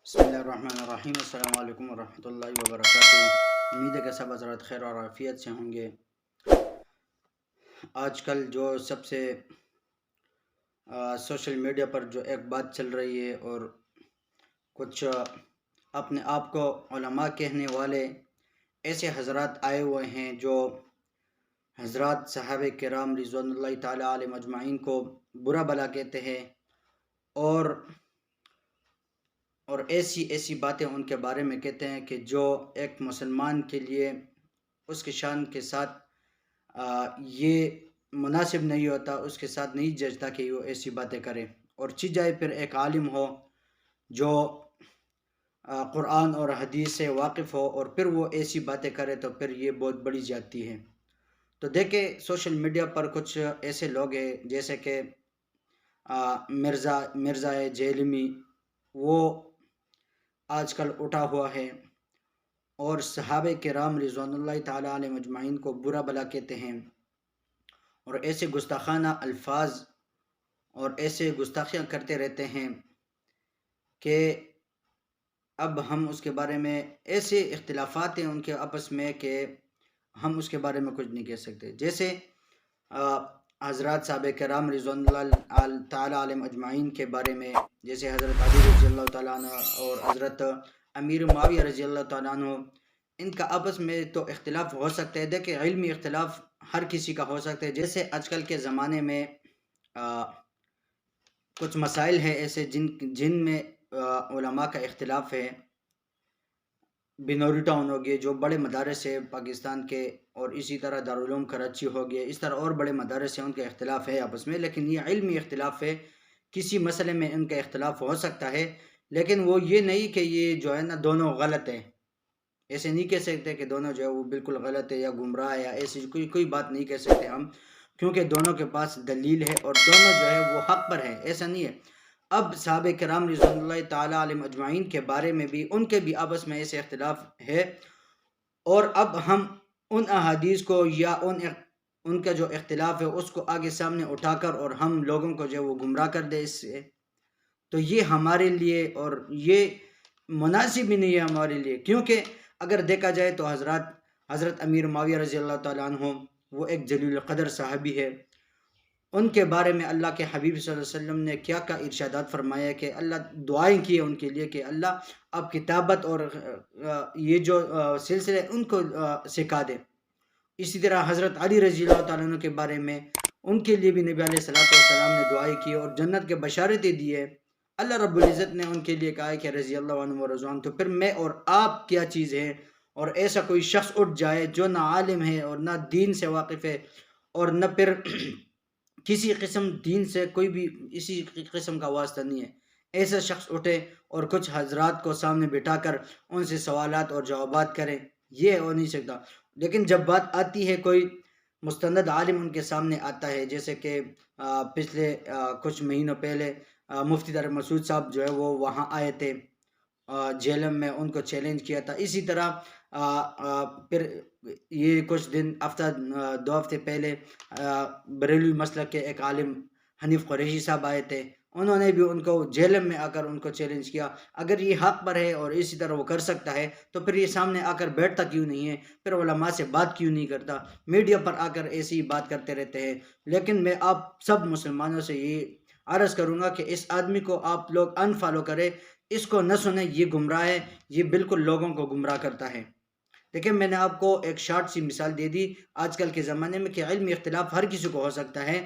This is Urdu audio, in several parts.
بسم اللہ الرحمن الرحیم۔ السلام علیکم ورحمۃ اللہ وبرکاتہ۔ امید ہے کہ سب حضرات خیر اور عافیت سے ہوں گے۔ آج کل جو سب سے سوشل میڈیا پر جو ایک بات چل رہی ہے اور کچھ اپنے آپ کو علماء کہنے والے ایسے حضرات آئے ہوئے ہیں جو حضرات صحابہ کرام رضوان اللہ تعالی علیہم اجمعین کو برا بھلا کہتے ہیں اور ایسی باتیں ان کے بارے میں کہتے ہیں کہ جو ایک مسلمان کے لیے اس کی شان کے ساتھ یہ مناسب نہیں ہوتا، اس کے ساتھ نہیں جچتا کہ وہ ایسی باتیں کرے، اور جائے پھر ایک عالم ہو جو قرآن اور حدیث سے واقف ہو اور پھر وہ ایسی باتیں کرے تو پھر یہ بہت بڑی زیادتی ہے۔ تو دیکھیں سوشل میڈیا پر کچھ ایسے لوگ ہیں جیسے کہ مرزا جیلمی، وہ آج کل اٹھا ہوا ہے اور صحابہ کرام رضوان اللہ تعالی علیہ مجمعین کو برا بھلا کہتے ہیں اور ایسے گستاخانہ الفاظ اور ایسے گستاخیاں کرتے رہتے ہیں کہ اب ہم اس کے بارے میں ایسے اختلافات ہیں ان کے آپس میں کہ ہم اس کے بارے میں کچھ نہیں کہہ سکتے۔ جیسے حضرات صحابہ کرام رضوان اللہ تعالی علیہ اجمعین کے بارے میں، جیسے حضرت علی رضی اللہ تعالیٰ عنہ اور حضرت امیر معاویہ رضی اللہ تعالیٰ عنہ، ان کا آپس میں تو اختلاف ہو سکتا ہے۔ دیکھیں علمی اختلاف ہر کسی کا ہو سکتا ہے۔ جیسے آج کل کے زمانے میں کچھ مسائل ہیں ایسے جن میں علماء کا اختلاف ہے۔ بنوری ٹاؤن ہو گئے، جو بڑے مدارس ہیں پاکستان کے، اور اسی طرح دارالعلوم کراچی ہو گئے، اس طرح اور بڑے مدارس ہیں، ان کے اختلاف ہے آپس میں، لیکن یہ علمی اختلاف ہے۔ کسی مسئلے میں ان کا اختلاف ہو سکتا ہے، لیکن وہ یہ نہیں کہ یہ جو ہے نا دونوں غلط ہیں۔ ایسے نہیں کہہ سکتے کہ دونوں جو ہے وہ بالکل غلط ہے یا گمراہ ہے، یا ایسی کوئی بات نہیں کہہ سکتے ہم، کیونکہ دونوں کے پاس دلیل ہے اور دونوں جو ہے وہ حق پر ہے، ایسا نہیں ہے۔ اب صحابہ کرام رضوان اللہ تعالی علیہ اجمعین کے بارے میں بھی ان کے بھی آپس میں ایسے اختلاف ہے، اور اب ہم ان احادیث کو یا ان کا جو اختلاف ہے اس کو آگے سامنے اٹھا کر اور ہم لوگوں کو جو وہ گمراہ کر دے اس سے، تو یہ ہمارے لیے اور یہ مناسب ہی نہیں ہے ہمارے لیے۔ کیونکہ اگر دیکھا جائے تو حضرت امیر معاویہ رضی اللہ تعالیٰ عنہ وہ ایک جلیل القدر صحابی ہے۔ ان کے بارے میں اللہ کے حبیب صلی اللہ علیہ وسلم نے کیا ارشادات فرمایا کہ اللہ دعائیں کی ان کے لیے کہ اللہ اب کتابت اور یہ جو سلسلے ان کو سکھا دے۔ اسی طرح حضرت علی رضی اللہ تعالیٰ عنہ کے بارے میں ان کے لیے بھی نبی علیہ السلام نے دعائیں کی اور جنت کے بشارتیں دی ہے۔ اللہ رب العزت نے ان کے لیے کہا ہے کہ رضی اللہ عنہ و رضوان۔ تو پھر میں اور آپ کیا چیز ہے؟ اور ایسا کوئی شخص اٹھ جائے جو نہ عالم ہے اور نہ دین سے واقف ہے اور نہ پھر کسی قسم دین سے کوئی بھی اسی قسم کا واسطہ نہیں ہے، ایسا شخص اٹھے اور کچھ حضرات کو سامنے بٹھا کر ان سے سوالات اور جوابات کرے، یہ ہو نہیں سکتا۔ لیکن جب بات آتی ہے کوئی مستند عالم ان کے سامنے آتا ہے، جیسے کہ پچھلے کچھ مہینوں پہلے مفتی طارق مسعود صاحب جو ہے وہ وہاں آئے تھے جیلم میں، ان کو چیلنج کیا تھا۔ اسی طرح پھر یہ کچھ دن دو ہفتے پہلے بریلوی مسلک کے ایک عالم حنیف قریشی صاحب آئے تھے، انہوں نے بھی ان کو جیلم میں آ کر ان کو چیلنج کیا۔ اگر یہ حق پر ہے اور اسی طرح وہ کر سکتا ہے تو پھر یہ سامنے آ کر بیٹھتا کیوں نہیں ہے؟ پھر علماء سے بات کیوں نہیں کرتا؟ میڈیا پر آ کر ایسی بات کرتے رہتے ہیں۔ لیکن میں آپ سب مسلمانوں سے یہ عرض کروں گا کہ اس آدمی کو آپ لوگ انفالو کریں، اس کو نہ سنیں، یہ گمراہ ہے، یہ بالکل لوگوں کو گمراہ کرتا ہے۔ دیکھیں میں نے آپ کو ایک شارٹ سی مثال دے دی آج کل کے زمانے میں کہ علمی اختلاف ہر کسی کو ہو سکتا ہے،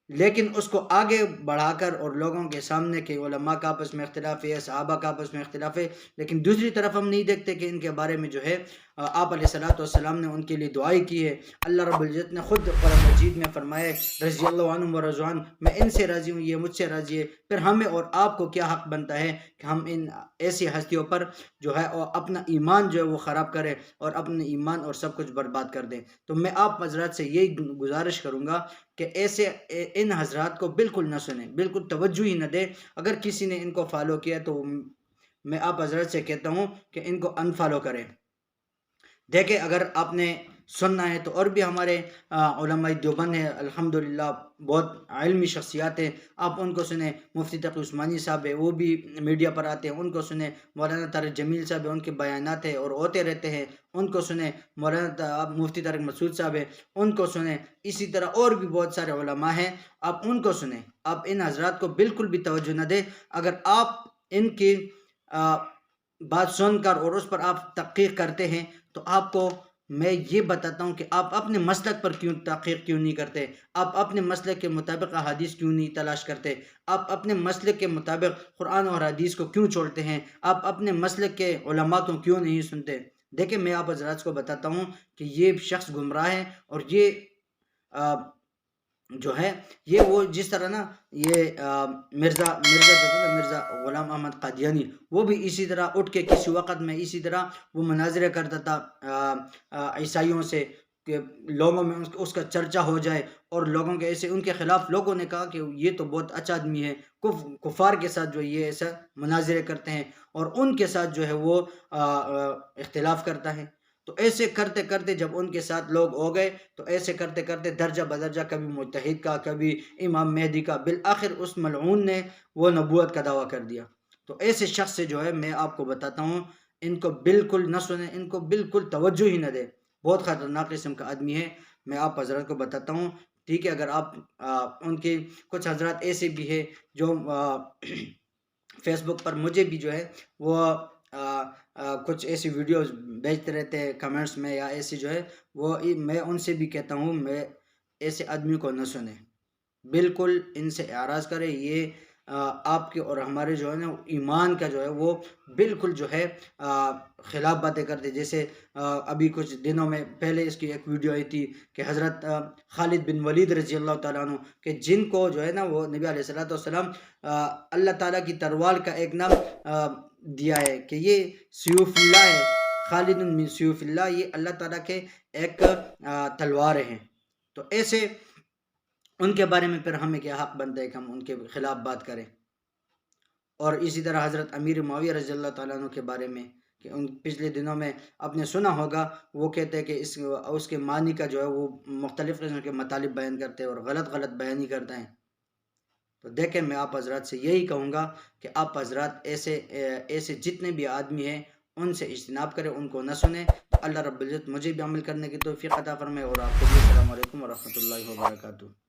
لیکن اس کو آگے بڑھا کر اور لوگوں کے سامنے کہ علماء کا آپس میں اختلاف ہے، صحابہ کا آپس میں اختلاف ہے، لیکن دوسری طرف ہم نہیں دیکھتے کہ ان کے بارے میں جو ہے آپ علیہ السلام نے ان کے لیے دعائیں کی ہے۔ اللہ رب العزت نے خود قرآن مجید میں فرمایا رضی اللہ عنہ و رضوان، میں ان سے راضی ہوں، یہ مجھ سے راضی ہے۔ پھر ہمیں اور آپ کو کیا حق بنتا ہے کہ ہم ان ایسی ہستیوں پر جو ہے اپنا ایمان جو ہے وہ خراب کرے اور اپنے ایمان اور سب کچھ برباد کر دیں؟ تو میں آپ حضرات سے یہی گزارش کروں گا کہ ایسے ان حضرات کو بالکل نہ سنیں، بالکل توجہ ہی نہ دیں۔ اگر کسی نے ان کو فالو کیا تو میں آپ حضرات سے کہتا ہوں کہ ان کو انفالو کریں۔ دیکھیں اگر آپ نے سننا ہے تو اور بھی ہمارے علماء دیوبند ہیں الحمدللہ، بہت علمی شخصیات ہیں، آپ ان کو سنیں۔ مفتی تقی عثمانی صاحب ہے، وہ بھی میڈیا پر آتے ہیں، ان کو سنیں۔ مولانا طارق جمیل صاحب ہے، ان کے بیانات ہیں اور ہوتے رہتے ہیں، ان کو سنیں۔ مولانا مفتی طارق مسعود صاحب ہے، ان کو سنیں۔ اسی طرح اور بھی بہت سارے علماء ہیں، آپ ان کو سنیں۔ آپ ان حضرات کو بالکل بھی توجہ نہ دیں۔ اگر آپ ان کی بات سن کر اور اس پر آپ تحقیق کرتے ہیں تو آپ کو میں یہ بتاتا ہوں کہ آپ اپنے مسلک پر کیوں تحقیق کیوں نہیں کرتے، آپ اپنے مسلک کے مطابق احادیث کیوں نہیں تلاش کرتے، آپ اپنے مسلک کے مطابق قرآن اور حدیث کو کیوں چھوڑتے ہیں، آپ اپنے مسلک کے علماء کو کیوں نہیں سنتے۔ دیکھیں میں آپ حضرات کو بتاتا ہوں کہ یہ شخص گمراہ ہے، اور یہ جو ہے یہ وہ جس طرح نا یہ مرزا غلام احمد قادیانی، وہ بھی اسی طرح اٹھ کے کسی وقت میں اسی طرح وہ مناظرے کرتا تھا عیسائیوں سے کہ لوگوں میں اس کا چرچا ہو جائے، اور لوگوں کے ایسے ان کے خلاف لوگوں نے کہا کہ یہ تو بہت اچھا آدمی ہے، کفار کے ساتھ جو یہ ایسا مناظرے کرتے ہیں اور ان کے ساتھ جو ہے وہ اختلاف کرتا ہے۔ تو ایسے کرتے کرتے جب ان کے ساتھ لوگ ہو گئے تو ایسے کرتے کرتے درجہ بدرجہ کبھی مجتہد کا، کبھی امام مہدی کا، بالآخر اس ملعون نے وہ نبوت کا دعویٰ کر دیا۔ تو ایسے شخص سے جو ہے میں آپ کو بتاتا ہوں ان کو بالکل نہ سنیں، ان کو بالکل توجہ ہی نہ دیں، بہت خطرناک قسم کا آدمی ہے۔ میں آپ حضرات کو بتاتا ہوں، ٹھیک ہے، اگر آپ ان کے کچھ حضرات ایسے بھی ہیں جو فیس بک پر مجھے بھی جو ہے وہ کچھ ایسی ویڈیوز بھیجتے رہتے ہیں کمنٹس میں یا ایسی جو ہے وہ، میں ان سے بھی کہتا ہوں میں ایسے آدمی کو نہ سنیں، بالکل ان سے اعراض کرے۔ یہ آپ کے اور ہمارے جو ہے نا ایمان کا جو ہے وہ بالکل جو ہے خلاف باتیں کرتے۔ جیسے ابھی کچھ دنوں میں پہلے اس کی ایک ویڈیو آئی تھی کہ حضرت خالد بن ولید رضی اللہ تعالیٰ عنہ، کہ جن کو جو ہے نا وہ نبی علیہ السلام اللہ تعالیٰ کی تروال کا ایک نام دیا ہے کہ یہ سیوف اللہ ہے، خالد من سیوف اللہ، یہ اللہ تعالیٰ کے ایک تلوار ہیں۔ تو ایسے ان کے بارے میں پھر ہمیں کیا حق بنتا ہے کہ ہم ان کے خلاف بات کریں۔ اور اسی طرح حضرت امیر معاویہ رضی اللہ تعالیٰ عنہ کے بارے میں کہ ان پچھلے دنوں میں آپ نے سنا ہوگا، وہ کہتے ہیں کہ اس کے معنی کا جو ہے وہ مختلف قسم کے مطالب بیان کرتے ہیں اور غلط بیانی کرتے ہیں۔ تو دیکھیں میں آپ حضرات سے یہی کہوں گا کہ آپ حضرات ایسے جتنے بھی آدمی ہیں ان سے اجتناب کریں، ان کو نہ سنیں۔ تو اللہ رب العزت مجھے بھی عمل کرنے کی توفیق عطا فرمائے اور آپ کو بھی۔ السلام علیکم ورحمۃ اللہ وبرکاتہ۔